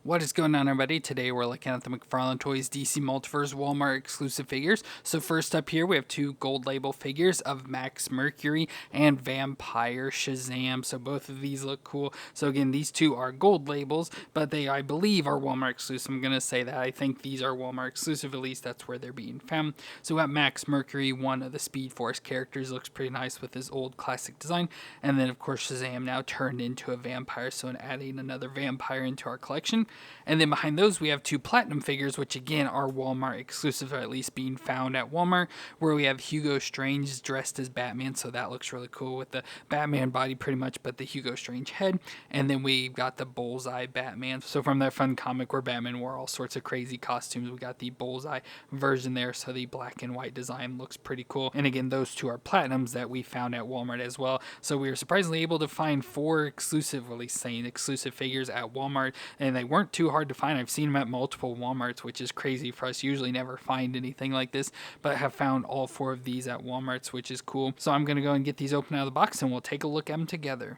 What is going on, everybody? Today we're looking at the McFarlane Toys DC Multiverse Walmart exclusive figures. So first up here we have two gold label figures of Max Mercury and Vampire Shazam. So both of these look cool. So again, these two are gold labels, but they, I believe, are Walmart exclusive. I'm going to say that. I think these are Walmart exclusive, at least that's where they're being found. So we have Max Mercury, one of the Speed Force characters, looks pretty nice with his old classic design. And then of course Shazam now turned into a vampire, so adding another vampire into our collection. And then behind those, we have two platinum figures, which again are Walmart exclusive, or at least being found at Walmart, where we have Hugo Strange dressed as Batman. So that looks really cool with the Batman body pretty much, but the Hugo Strange head. And then we got the Bullseye Batman. So from that fun comic where Batman wore all sorts of crazy costumes, we got the Bullseye version there. So the black and white design looks pretty cool. And again, those two are platinums that we found at Walmart as well. So we were surprisingly able to find four exclusive, or at least saying exclusive figures at Walmart, and they weren't too hard to find. I've seen them at multiple Walmarts, which is crazy for us. Usually never find anything like this, but have found all four of these at Walmarts, which is cool. So I'm going to go and get these open out of the box and we'll take a look at them together.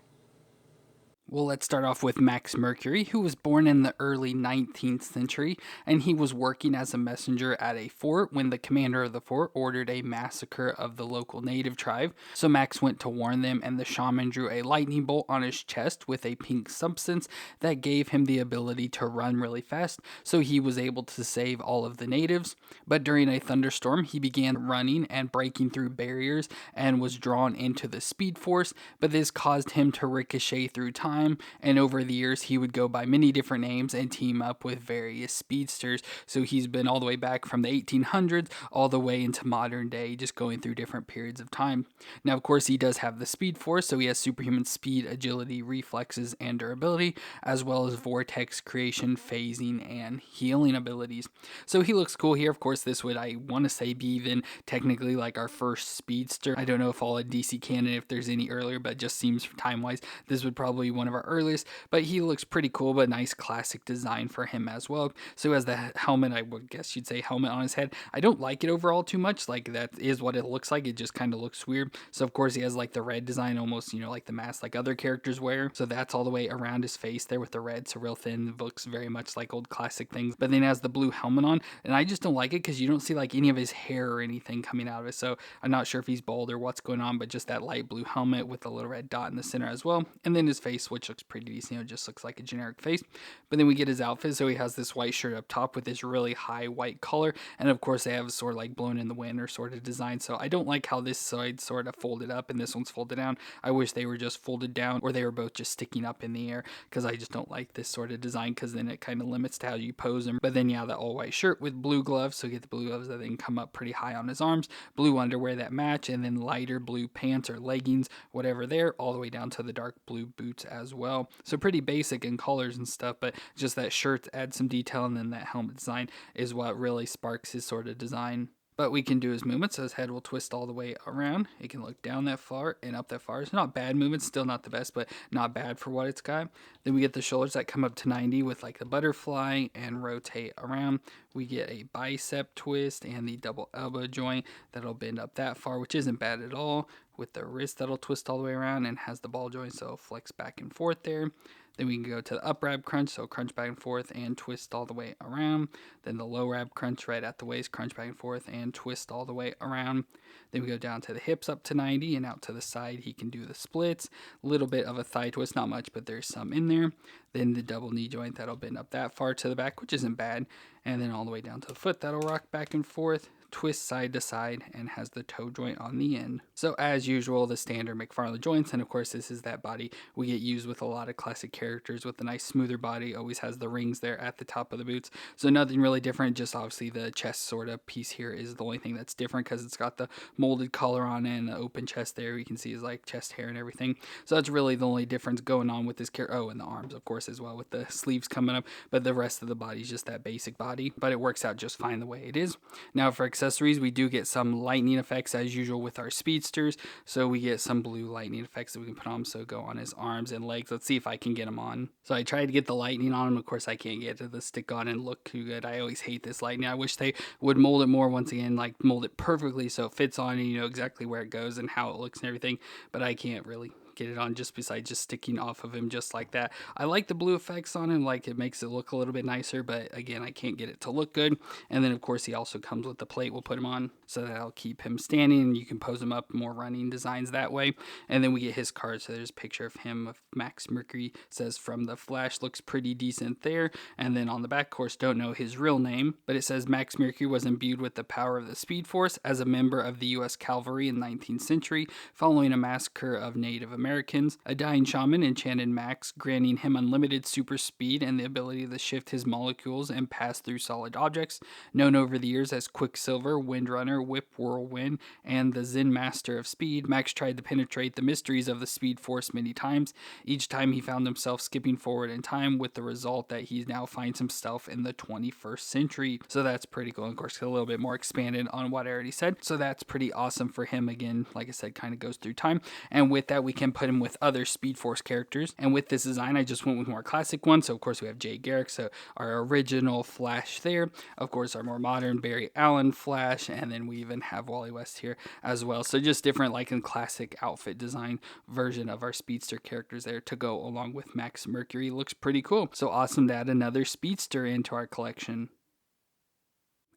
Well, let's start off with Max Mercury, who was born in the early 19th century, and he was working as a messenger at a fort when the commander of the fort ordered a massacre of the local native tribe. So Max went to warn them, and the shaman drew a lightning bolt on his chest with a pink substance that gave him the ability to run really fast, so he was able to save all of the natives. But during a thunderstorm, he began running and breaking through barriers and was drawn into the speed force, but this caused him to ricochet through time, and over the years he would go by many different names and team up with various speedsters. So he's been all the way back from the 1800s all the way into modern day, just going through different periods of time. Now of course he does have the speed force, so he has superhuman speed, agility, reflexes, and durability, as well as vortex creation, phasing, and healing abilities. So he looks cool here. Of course this would, I want to say, be even technically like our first speedster. I don't know if all of DC canon, if there's any earlier, but it just seems time wise this would probably be one of our earliest. But he looks pretty cool, but nice classic design for him as well. So he has the helmet, I would guess you'd say helmet on his head. I don't like it overall too much. Like, that is what it looks like. It just kind of looks weird. So of course he has like the red design, almost, like the mask like other characters wear. So that's all the way around his face there with the red. So real thin, looks very much like old classic things. But then he has the blue helmet on, and I just don't like it because you don't see like any of his hair or anything coming out of it. So I'm not sure if he's bald or what's going on, but just that light blue helmet with a little red dot in the center as well. And then his face, which looks pretty decent, just looks like a generic face. But then we get his outfit. So he has this white shirt up top with this really high white collar, and of course they have sort of like blown in the wind or sort of design. So I don't like how this side sort of folded up and this one's folded down. I wish they were just folded down, or they were both just sticking up in the air, because I just don't like this sort of design, because then it kind of limits to how you pose him. But then yeah, the all white shirt with blue gloves, so get the blue gloves that then come up pretty high on his arms, blue underwear that match, and then lighter blue pants or leggings, whatever there, all the way down to the dark blue boots as well. So pretty basic in colors and stuff, but just that shirt adds some detail, and then that helmet design is what really sparks his sort of design. But we can do his movements, so his head will twist all the way around. It can look down that far and up that far. It's not bad movements, still not the best, but not bad for what it's got. Then we get the shoulders that come up to 90 with like the butterfly and rotate around. We get a bicep twist and the double elbow joint that'll bend up that far, which isn't bad at all. With the wrist that'll twist all the way around and has the ball joint, so flex back and forth there. Then we can go to the up rab crunch, so crunch back and forth and twist all the way around. Then the low rab crunch right at the waist, crunch back and forth and twist all the way around. Then we go down to the hips up to 90 and out to the side. He can do the splits, a little bit of a thigh twist, not much, but there's some in there. Then the double knee joint that'll bend up that far to the back, which isn't bad. And then all the way down to the foot, that'll rock back and forth, twist side to side, and has the toe joint on the end. So as usual, the standard McFarlane joints, and of course this is that body we get used with a lot of classic characters, with a nice smoother body, always has the rings there at the top of the boots. So nothing really different, just obviously the chest sort of piece here is the only thing that's different, because it's got the molded collar on it and the open chest there. You can see his like chest hair and everything. So that's really the only difference going on with this character. Oh, and the arms of course as well, with the sleeves coming up, but the rest of the body is just that basic body, but it works out just fine the way it is. Now for accessories, we do get some lightning effects as usual with our speedsters. So we get some blue lightning effects that we can put on, so go on his arms and legs. Let's see if I can get them on. So I tried to get the lightning on him. Of course I can't get to the stick on and look too good. I always hate this lightning. I wish they would mold it more, once again, like mold it perfectly so it fits on and you know exactly where it goes and how it looks and everything, but I can't really get it on just besides just sticking off of him just like that. I like the blue effects on him, like it makes it look a little bit nicer, but again, I can't get it to look good. And then of course he also comes with the plate we'll put him on, so that'll keep him standing, and you can pose him up more running designs that way. And then we get his card, so there's a picture of him of Max Mercury, says from the Flash, looks pretty decent there. And then on the back, of course, don't know his real name, but it says Max Mercury was imbued with the power of the Speed Force as a member of the U.S. Cavalry in the 19th century following a massacre of Native Americans. A dying shaman enchanted Max, granting him unlimited super speed and the ability to shift his molecules and pass through solid objects. Known over the years as Quicksilver, Windrunner, Whip Whirlwind, and the Zen Master of Speed, Max tried to penetrate the mysteries of the Speed Force many times. Each time he found himself skipping forward in time, with the result that he now finds himself in the 21st century. So that's pretty cool. Of course, a little bit more expanded on what I already said. So that's pretty awesome for him. Again, like I said, kind of goes through time. And with that, we can put him with other Speed Force characters. And with this design, I just went with more classic ones. So of course, we have Jay Garrick, so our original Flash there. Of course, our more modern Barry Allen Flash, and then we even have Wally West here as well. So just different, like in classic outfit design version of our speedster characters there to go along with Max Mercury. Looks pretty cool. So awesome to add another speedster into our collection.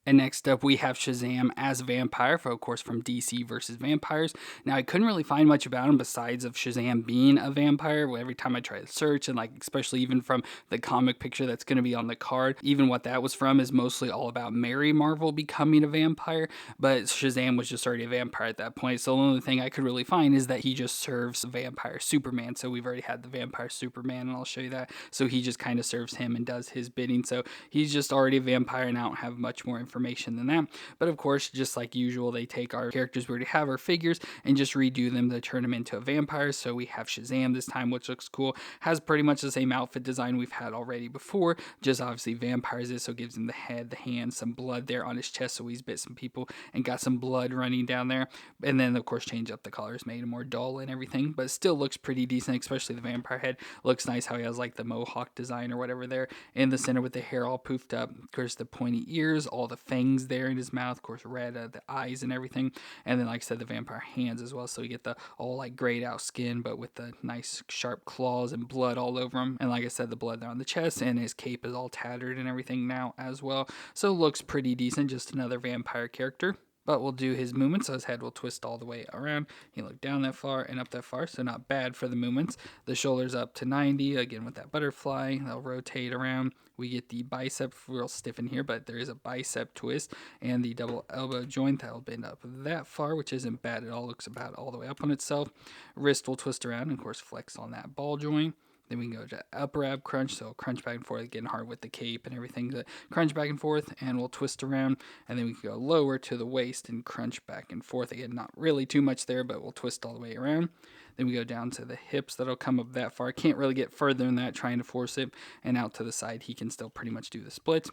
And next up, we have Shazam as Vampire, of course, from DC versus Vampires. Now, I couldn't really find much about him besides of Shazam being a vampire. Every time I try to search, and like especially even from the comic picture that's going to be on the card, even what that was from is mostly all about Mary Marvel becoming a vampire. But Shazam was just already a vampire at that point. So the only thing I could really find is that he just serves Vampire Superman. So we've already had the Vampire Superman, and I'll show you that. So he just kind of serves him and does his bidding. So he's just already a vampire, and I don't have much more information than that. But of course, just like usual, they take our characters we already have, our figures, and just redo them to turn them into a vampire. So we have Shazam this time, which looks cool. Has pretty much the same outfit design we've had already before, just obviously vampires it, so it gives him the head, the hands, some blood there on his chest, so he's bit some people and got some blood running down there. And then of course change up the colors, made it more dull and everything, but still looks pretty decent, especially the vampire head. Looks nice how he has like the mohawk design or whatever there in the center with the hair all poofed up. Of course, the pointy ears, all the fangs there in his mouth, of course red, the eyes and everything. And then like I said, the vampire hands as well, so you get the all like grayed out skin but with the nice sharp claws and blood all over him. And like I said, the blood there on the chest, and his cape is all tattered and everything now as well, so looks pretty decent. Just another vampire character. But we'll do his movements, so his head will twist all the way around. He look down that far and up that far, so not bad for the movements. The shoulders up to 90, again with that butterfly. They'll rotate around. We get the bicep real stiff in here, but there is a bicep twist, and the double elbow joint that'll bend up that far, which isn't bad at all. Looks about all the way up on itself. Wrist will twist around, and of course flex on that ball joint. Then we can go to upper ab crunch, so crunch back and forth, getting hard with the cape and everything. The crunch back and forth, and we'll twist around. And then we can go lower to the waist and crunch back and forth. Again, not really too much there, but we'll twist all the way around. Then we go down to the hips. That'll come up that far. Can't really get further than that, trying to force it. And out to the side, he can still pretty much do the split.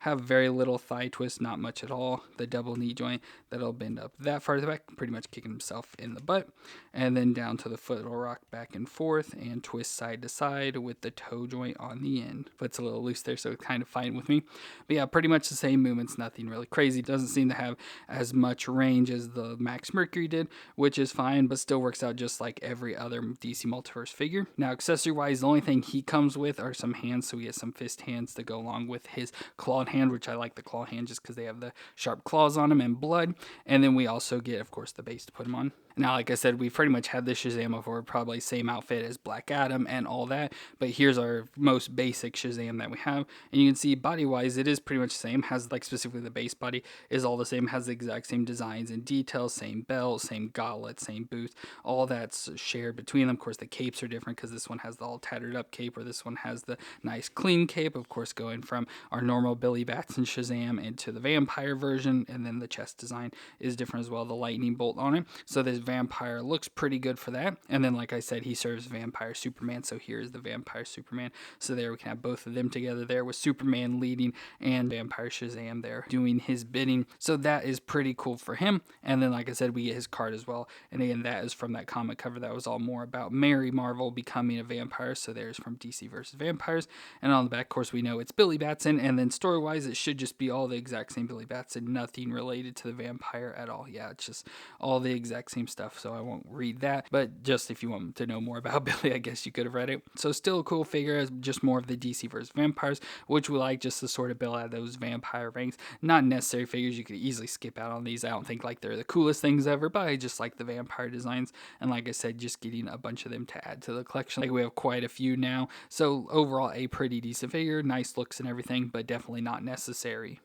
Have very little thigh twist, not much at all. The double knee joint, that'll bend up that far to the back, pretty much kicking himself in the butt. And then down to the foot, it'll rock back and forth and twist side to side with the toe joint on the end. Foot's a little loose there, so it's kind of fine with me. But yeah, pretty much the same movements, nothing really crazy. Doesn't seem to have as much range as the Max Mercury did, which is fine, but still works out just like every other DC Multiverse figure. Now, accessory-wise, the only thing he comes with are some hands, so we get some fist hands to go along with his clawed hand, which I like the claw hand just because they have the sharp claws on them and blood. And then we also get, of course, the base to put him on. Now, like I said, we've pretty much had this Shazam before, probably same outfit as Black Adam and all that, but here's our most basic Shazam that we have. And you can see body-wise, it is pretty much the same, has like specifically the base body is all the same, has the exact same designs and details, same belt, same gauntlet, same boots, all that's shared between them. Of course, the capes are different because this one has the all tattered up cape, or this one has the nice clean cape, of course, going from our normal Billy Batson Shazam into the vampire version. And then the chest design is different as well, the lightning bolt on it. So this vampire looks pretty good for that. And then like I said, he serves Vampire Superman, so here's the Vampire Superman. So there we can have both of them together there with Superman leading and Vampire Shazam there doing his bidding. So that is pretty cool for him. And then like I said, we get his card as well, and again, that is from that comic cover that was all more about Mary Marvel becoming a vampire. So there's from DC versus Vampires. And on the back, of course, we know it's Billy Batson, and then story wise it should just be all the exact same Billy Batson, nothing related to the vampire at all. Yeah, it's just all the exact same stuff stuff, so I won't read that. But just if you want to know more about Billy, I guess you could have read it. So still a cool figure, as just more of the DC versus vampires, which we like just to sort of build out those vampire ranks. Not necessary figures, you could easily skip out on these. I don't think like they're the coolest things ever, but I just like the vampire designs. And like I said, just getting a bunch of them to add to the collection. Like we have quite a few now. So overall, a pretty decent figure, nice looks and everything, but definitely not necessary.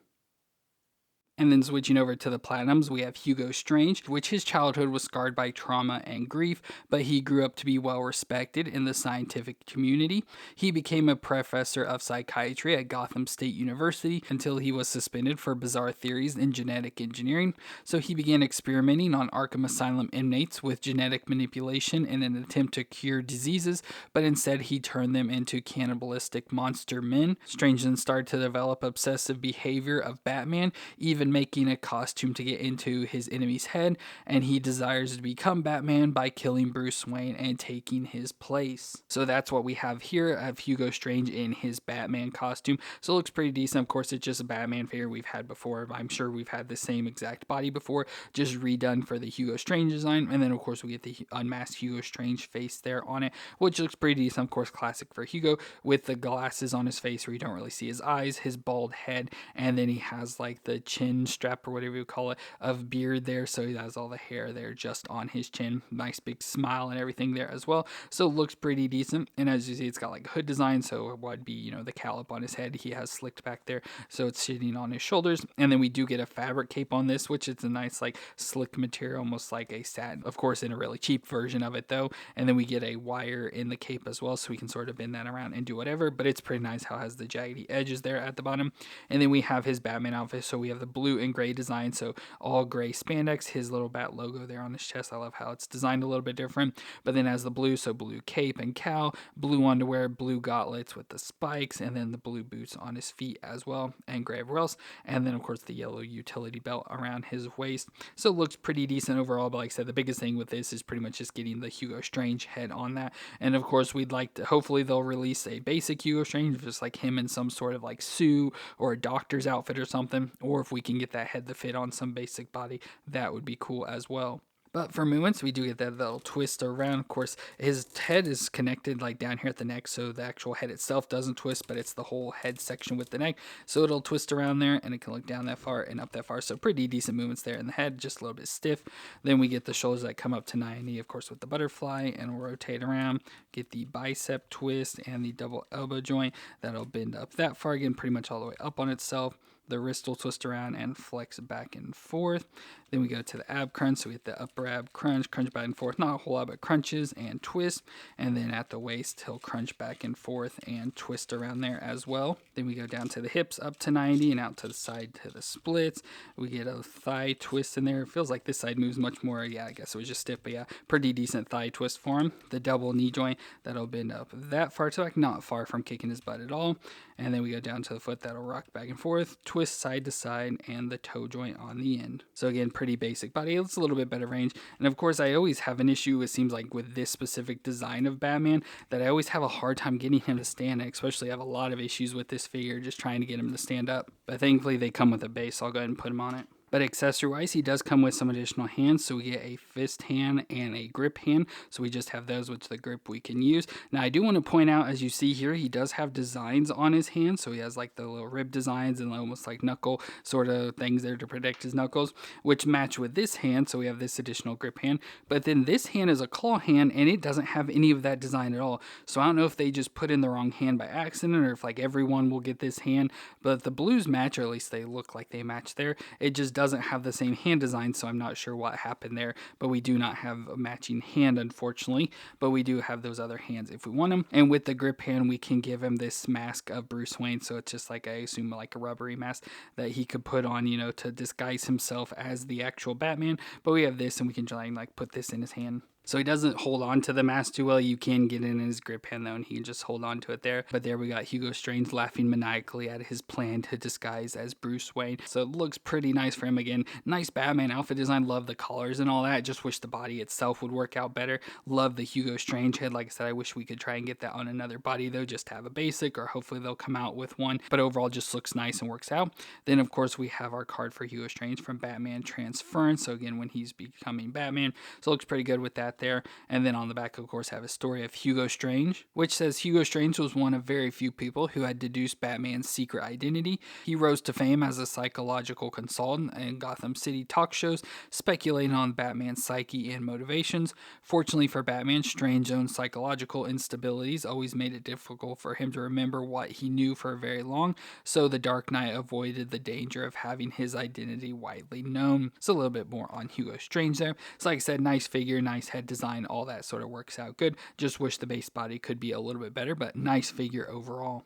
And then switching over to the Platinums, we have Hugo Strange, which his childhood was scarred by trauma and grief, but he grew up to be well respected in the scientific community. He became a professor of psychiatry at Gotham State University until he was suspended for bizarre theories in genetic engineering. So he began experimenting on Arkham Asylum inmates with genetic manipulation in an attempt to cure diseases, but instead he turned them into cannibalistic monster men. Strange then started to develop obsessive behavior of Batman, even making a costume to get into his enemy's head, and he desires to become Batman by killing Bruce Wayne and taking his place. So that's what we have here of Hugo Strange in his Batman costume. So it looks pretty decent. Of course, it's just a Batman figure we've had before. I'm sure we've had the same exact body before, just redone for the Hugo Strange design. And then of course we get the unmasked Hugo Strange face there on it, which looks pretty decent. Of course, classic for Hugo, with the glasses on his face where you don't really see his eyes, his bald head, and then he has like the chin strap or whatever you call it of beard there, so he has all the hair there just on his chin. Nice big smile and everything there as well, so it looks pretty decent. And as you see, it's got like a hood design, so it would be, you know, the callip on his head he has slicked back there, so it's sitting on his shoulders. And then we do get a fabric cape on this, which is a nice like slick material, almost like a satin, of course in a really cheap version of it though. And then we get a wire in the cape as well, so we can sort of bend that around and do whatever, but it's pretty nice how it has the jaggedy edges there at the bottom. And then we have his Batman outfit, so we have the blue and gray design, so all gray spandex, his little bat logo there on his chest. I love how it's designed a little bit different, but then as the blue, so blue cape and cowl, blue underwear, blue gauntlets with the spikes, and then the blue boots on his feet as well, and gray everywhere else, and then of course the yellow utility belt around his waist. So it looks pretty decent overall, but like I said, the biggest thing with this is pretty much just getting the Hugo Strange head on that. And of course we'd like to, hopefully they'll release a basic Hugo Strange, just like him in some sort of like suit or a doctor's outfit or something, or if we can get that head to fit on some basic body, that would be cool as well. But for movements, we do get that little twist around. Of course, his head is connected like down here at the neck, so the actual head itself doesn't twist, but it's the whole head section with the neck. So it'll twist around there, and it can look down that far and up that far. So pretty decent movements there in the head, just a little bit stiff. Then we get the shoulders that come up to 90, of course, with the butterfly, and we'll rotate around. Get the bicep twist and the double elbow joint. That'll bend up that far again, pretty much all the way up on itself. The wrist will twist around and flex back and forth. Then we go to the ab crunch, so we get the upper ab crunch back and forth, not a whole lot, but crunches and twists. And then at the waist, he'll crunch back and forth and twist around there as well. Then we go down to the hips, up to 90, and out to the side to the splits. We get a thigh twist in there. It feels like this side moves much more. Yeah, I guess it was just stiff, but yeah, pretty decent thigh twist for him. The double knee joint, that'll bend up that far to like not far from kicking his butt at all. And then we go down to the foot, that'll rock back and forth, twist side to side, and the toe joint on the end. So again, pretty basic body. It's a little bit better range. And of course, I always have an issue, it seems like, with this specific design of Batman, that I always have a hard time getting him to stand, and especially I have a lot of issues with this figure, just trying to get him to stand up. But thankfully, they come with a base, so I'll go ahead and put him on it. But accessory-wise, he does come with some additional hands, so we get a fist hand and a grip hand, so we just have those, which the grip we can use. Now, I do want to point out, as you see here, he does have designs on his hands, so he has like the little rib designs and almost like knuckle sort of things there to protect his knuckles, which match with this hand, so we have this additional grip hand. But then this hand is a claw hand, and it doesn't have any of that design at all, so I don't know if they just put in the wrong hand by accident, or if like everyone will get this hand, but the blues match, or at least they look like they match there. It just doesn't have the same hand design, so I'm not sure what happened there, but we do not have a matching hand, unfortunately, but we do have those other hands if we want them. And with the grip hand, we can give him this mask of Bruce Wayne, so it's just like, I assume, like a rubbery mask that he could put on, you know, to disguise himself as the actual Batman. But we have this, and we can try and like put this in his hand. So he doesn't hold on to the mask too well. You can get it in his grip hand though, and he can just hold on to it there. But there we got Hugo Strange laughing maniacally at his plan to disguise as Bruce Wayne. So it looks pretty nice for him again. Nice Batman outfit design. Love the colors and all that. Just wish the body itself would work out better. Love the Hugo Strange head. Like I said, I wish we could try and get that on another body though, just to have a basic, or hopefully they'll come out with one. But overall, just looks nice and works out. Then of course we have our card for Hugo Strange from Batman Transference. So again, when he's becoming Batman, so it looks pretty good with that there. And then on the back, of course, have a story of Hugo Strange, which says Hugo Strange was one of very few people who had deduced Batman's secret identity. He rose to fame as a psychological consultant in Gotham City talk shows, speculating on Batman's psyche and motivations. Fortunately for Batman, Strange's own psychological instabilities always made it difficult for him to remember what he knew for very long, so the Dark Knight avoided the danger of having his identity widely known. So a little bit more on Hugo Strange there. So like I said, nice figure, nice head design, all that sort of works out good. Just wish the base body could be a little bit better, but nice figure overall.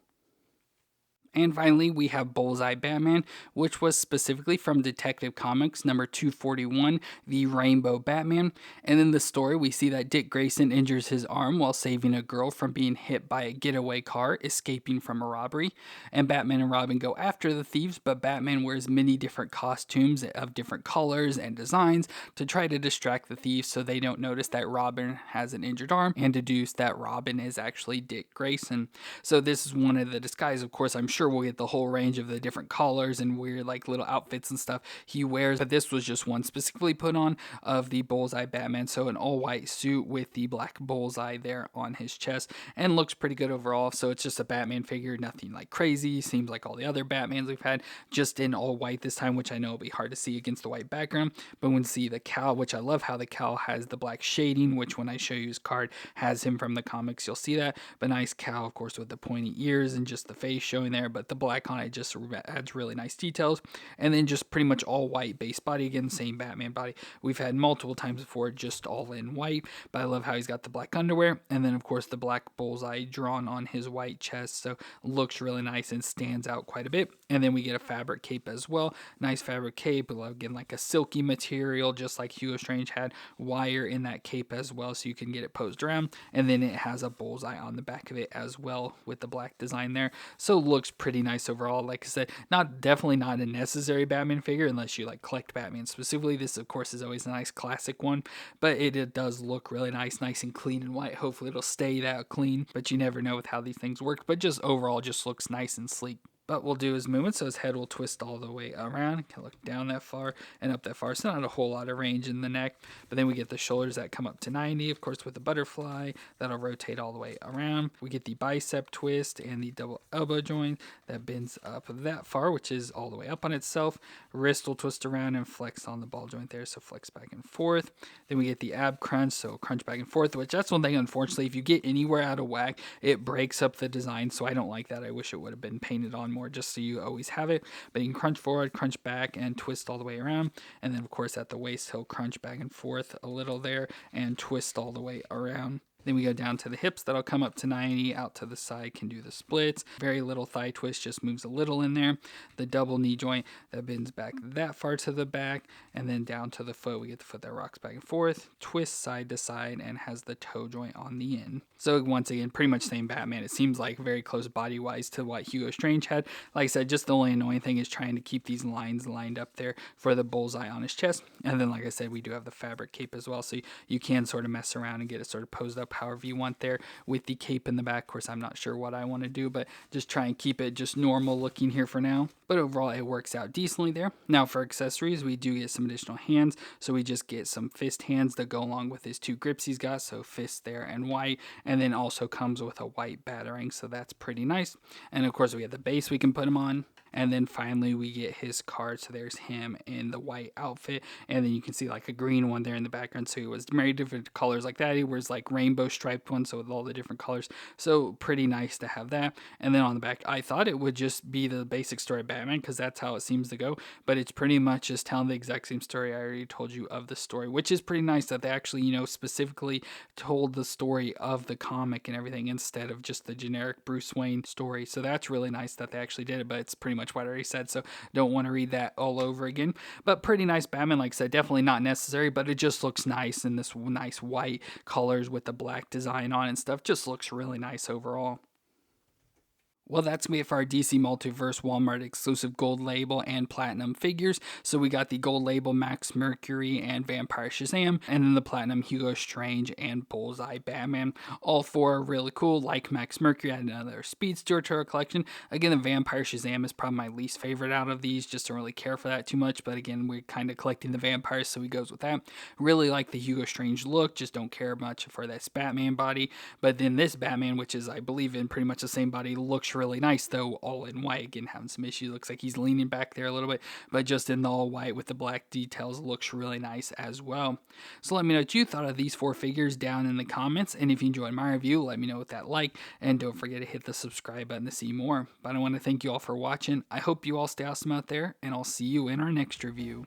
And finally, we have Bullseye Batman, which was specifically from Detective Comics number 241, The Rainbow Batman. And in the story, we see that Dick Grayson injures his arm while saving a girl from being hit by a getaway car escaping from a robbery. And Batman and Robin go after the thieves, but Batman wears many different costumes of different colors and designs to try to distract the thieves so they don't notice that Robin has an injured arm and deduce that Robin is actually Dick Grayson. So this is one of the disguises. Of course, I'm sure we'll get the whole range of the different colors and weird like little outfits and stuff he wears, but this was just one specifically put on of the Bullseye Batman. So an all white suit with the black bullseye there on his chest, and looks pretty good overall. So it's just a Batman figure, nothing like crazy, seems like all the other Batmans we've had, just in all white this time, which I know will be hard to see against the white background. But when you see the cowl, which I love how the cowl has the black shading, which when I show you his card has him from the comics, you'll see that. But nice cowl, of course, with the pointy ears and just the face showing there, but the black on it just adds really nice details. And then just pretty much all white base body, again, same Batman body we've had multiple times before, just all in white. But I love how he's got the black underwear, and then of course the black bullseye drawn on his white chest, so looks really nice and stands out quite a bit. And then we get a fabric cape as well, nice fabric cape, again like a silky material, just like Hugo Strange had wire in that cape as well, so you can get it posed around. And then it has a bullseye on the back of it as well with the black design there, so looks pretty nice overall. Like I said, definitely not a necessary Batman figure unless you like collect Batman specifically. This of course is always a nice classic one, but it does look really nice and clean and white. Hopefully it'll stay that clean, but you never know with how these things work. But just overall just looks nice and sleek. But we'll do his movement, so his head will twist all the way around. Can look down that far and up that far, so not a whole lot of range in the neck. But then we get the shoulders that come up to 90, of course, with the butterfly. That'll rotate all the way around. We get the bicep twist and the double elbow joint that bends up that far, which is all the way up on itself. Wrist will twist around and flex on the ball joint there, so flex back and forth. Then we get the ab crunch, so crunch back and forth, which that's one thing, unfortunately, if you get anywhere out of whack, it breaks up the design, so I don't like that. I wish it would have been painted on more, just so you always have it. But you can crunch forward, crunch back, and twist all the way around. And then of course at the waist he'll crunch back and forth a little there and twist all the way around. Then we go down to the hips, that'll come up to 90, out to the side, can do the splits. Very little thigh twist, just moves a little in there. The double knee joint that bends back that far to the back, and then down to the foot. We get the foot that rocks back and forth, twists side to side, and has the toe joint on the end. So once again, pretty much same Batman. It seems like very close body-wise to what Hugo Strange had. Like I said, just the only annoying thing is trying to keep these lines lined up there for the bullseye on his chest. And then like I said, we do have the fabric cape as well, so you can sort of mess around and get it sort of posed up however you want there with the cape in the back. Of course, I'm not sure what I want to do, but just try and keep it just normal looking here for now. But overall, it works out decently there. Now for accessories, we do get some additional hands. So we just get some fist hands that go along with his two grips he's got. So fist there and white. And then also comes with a white batarang. So that's pretty nice. And of course, we have the base we can put him on. And then finally we get his card, so there's him in the white outfit, and then you can see like a green one there in the background, so he was very different colors like that. He wears like rainbow striped one, so with all the different colors, so pretty nice to have that. And then on the back, I thought it would just be the basic story of Batman, because that's how it seems to go, but it's pretty much just telling the exact same story I already told you of the story, which is pretty nice that they actually, you know, specifically told the story of the comic and everything instead of just the generic Bruce Wayne story. So that's really nice that they actually did it, but it's pretty much much what I already said, so don't want to read that all over again. But pretty nice Batman, like I said, definitely not necessary, but it just looks nice in this nice white colors with the black design on and stuff. Just looks really nice overall. Well, that's me for our DC Multiverse Walmart exclusive gold label and platinum figures. So we got the gold label Max Mercury and Vampire Shazam, and then the platinum Hugo Strange and Bullseye Batman. All four are really cool. Like Max Mercury, I had another Speedster to our collection. Again, the Vampire Shazam is probably my least favorite out of these. Just don't really care for that too much. But again, we're kind of collecting the vampires, so he goes with that. Really like the Hugo Strange look. Just don't care much for this Batman body. But then this Batman, which is I believe in pretty much the same body, looks really nice though, all in white. Again, having some issues. Looks like he's leaning back there a little bit, but just in the all white with the black details looks really nice as well. So let me know what you thought of these four figures down in the comments, and if you enjoyed my review, let me know with that like, and don't forget to hit the subscribe button to see more. But I want to thank you all for watching. I hope you all stay awesome out there, and I'll see you in our next review.